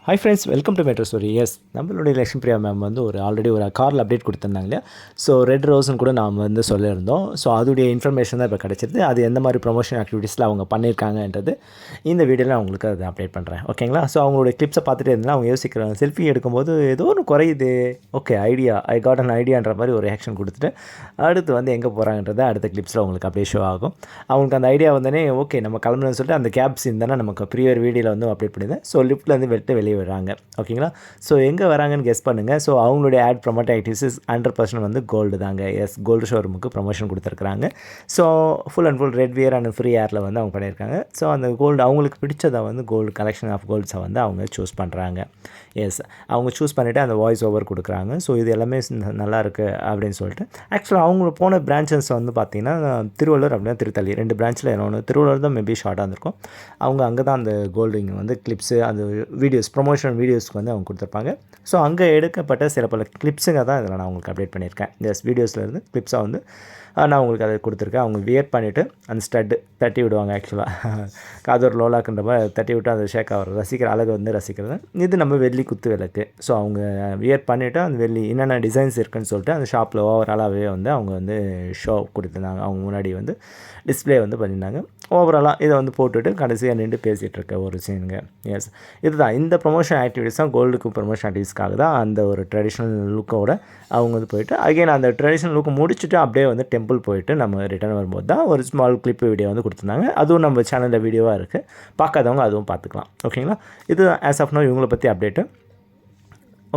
Hi friends, welcome to metro story. Yes, நம்மளுடைய Lakshmi Priya ma'am வந்து already ஒரு காரில் அப்டேட் கொடுத்துருந்தாங்க இல்லையா? ஸோ ரெட் ரோஸ்ன்னு கூட நாம் வந்து சொல்லியிருந்தோம். ஸோ அதோடைய இன்ஃபர்மேஷன் தான் இப்போ கிடச்சிருது. அது எந்த மாதிரி ப்ரொமோஷன் ஆக்டிவிட்டீஸில் அவங்க பண்ணியிருக்காங்கன்றது இந்த வீடியோவில் நான் உங்களுக்கு அதை அப்டேட் பண்ணுறேன். ஓகேங்களா? ஸோ அவங்களுடைய கிளிப்ஸை பார்த்துட்டு இருந்தால் அவங்க யோசிக்கிறாங்க, செல்ஃபி எடுக்கும்போது ஏதோ ஒன்று குறையுது. ஓகே, ஐ காட் அன் ஐடியான்ற மாதிரி ஒரு ஆக்ஷன் கொடுத்துட்டு அடுத்து வந்து எங்கே போகிறாங்கன்றதை அடுத்த கிளிப்ஸில் உங்களுக்கு அப்படியே ஷோ ஆகும். அவங்களுக்கு அந்த ஐடியா வந்தோடனே ஓகே நம்ம கிளம்புன்னு சொல்லிட்டு அந்த கேப் சீன் தானே நமக்கு ப்ரீவியர் வீடியோவில் வந்து அப்டேட் பண்ணியிருந்தேன். ஸோ லிஃப்ட்லேருந்து வெளியே வராங்க. ஓகேங்களா? ஸோ எங்கே வராங்கன்னு கெஸ் பண்ணுங்கள். ஸோ அவங்களுடைய ஆட் ப்ரொமோட் ஆக்டிவிட்டீஸ் 100% வந்து கோல்டு தாங்க. எஸ், கோல்டு ஷோரூமுக்கு ப்ரொமோஷன் கொடுத்துருக்குறாங்க. So full and full red wear and free ஏரில் வந்து அவங்க பண்ணியிருக்காங்க. ஸோ அந்த கோல்டு அவங்களுக்கு பிடிச்சதை வந்து கோல்டு கலெக்ஷன் ஆஃப் கோல்ட்ஸை வந்து அவங்க சூஸ் பண்ணுறாங்க. எஸ், அவங்க சூஸ் பண்ணிவிட்டு அந்த வாய்ஸ் ஓவர் கொடுக்குறாங்க. ஸோ இது எல்லாமே நல்லாயிருக்கு அப்படின்னு சொல்லிட்டு ஆக்சுவலாக அவங்க போன பிரான்ச்சஸ் வந்து பார்த்திங்கன்னா திருவள்ளூர் அப்படின்னா திருத்தள்ளி 2 பிரான்ச்சில் என்ன ஒன்று திருவள்ளூர் தான் மேபி ஷார்ட்டாக இருந்திருக்கும். அவங்க அங்கே தான் அந்த கோல்டிங் வந்து கிளிப்ஸு அந்த வீடியோஸ் ப்ரொமோஷன் வீடியோஸ்க்கு வந்து அவங்க கொடுத்துருப்பாங்க. ஸோ அங்கே எடுக்கப்பட்ட சில பல கிளிப்ஸுங்க தான் இதில் நான் உங்களுக்கு அப்டேட் பண்ணியிருக்கேன். எஸ், வீடியோஸ்லேருந்து கிளிப்ஸாக வந்து நான் உங்களுக்கு அதை கொடுத்துருக்கேன். அவங்க வியர் பண்ணிவிட்டு அந்த ஸ்டட்டு தட்டி விடுவாங்க. ஆக்சுவலாக காதோர் லோலாக்குன்ற மாதிரி தட்டி விட்டு அந்த ஷேக் ஆகிற ரசிக்கிற அழகு வந்து ரசிக்கிறது. இது நம்ம வெள்ளி குத்து விளக்கு. ஸோ அவங்க வியர் பண்ணிவிட்டு அந்த வெள்ளி என்னென்ன டிசைன்ஸ் இருக்குதுன்னு சொல்லிட்டு அந்த ஷாப்பில் ஓவராலாகவே வந்து அவங்க வந்து ஷோ கொடுத்துருந்தாங்க. அவங்க முன்னாடி வந்து டிஸ்பிளே வந்து பண்ணியிருந்தாங்க. ஓவராலாக இதை வந்து போட்டுவிட்டு கடைசியாக நின்று பேசிகிட்டு இருக்க ஒரு சீனுங்க. எஸ், இதுதான் இந்த ப்ரொமோஷன் ஆக்டிவிட்டீஸ் தான் கோல்டுக்கு ப்ரொமோஷன் ஆக்டிவிட்டீஸ்க்காக தான் அந்த ஒரு ட்ரெடிஷ்னல் லுக்கோட அவங்க வந்து போயிட்டு அகைன் அந்த ட்ரெடிஷ்னல் லுக்கு முடிச்சுட்டு அப்படியே வந்து டெம்பிள் போயிட்டு நம்ம ரிட்டர்ன் வரும்போது தான் ஒரு ஸ்மால் கிளிப் வீடியோ வந்து கொடுத்துருந்தாங்க. அதுவும் நம்ம சேனலில் வீடியோவாக இருக்குது. பார்க்காதவங்க அதுவும் பார்த்துக்கலாம். ஓகேங்களா? இது ஆஸ் ஆஃப் நோ இவங்களை பற்றி அப்டேட்டு.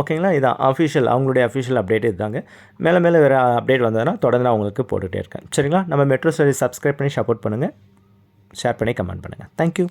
ஓகேங்களா? இதான் அஃபிஷியல் அவங்களுடைய அஃபிஷியல் அப்டேட் இதுதாங்க. மேலே வேறு அப்டேட் வந்ததுன்னா தொடர்ந்து நான் உங்களுக்கு போட்டுகிட்டே இருக்கேன். சரிங்களா? நம்ம மெட்ரோ ஸ்டோரி சப்ஸ்கிரைப் பண்ணி சப்போர்ட் பண்ணுங்கள், ஷேர் பண்ணி கமெண்ட் பண்ணுங்கள். தேங்க்யூ.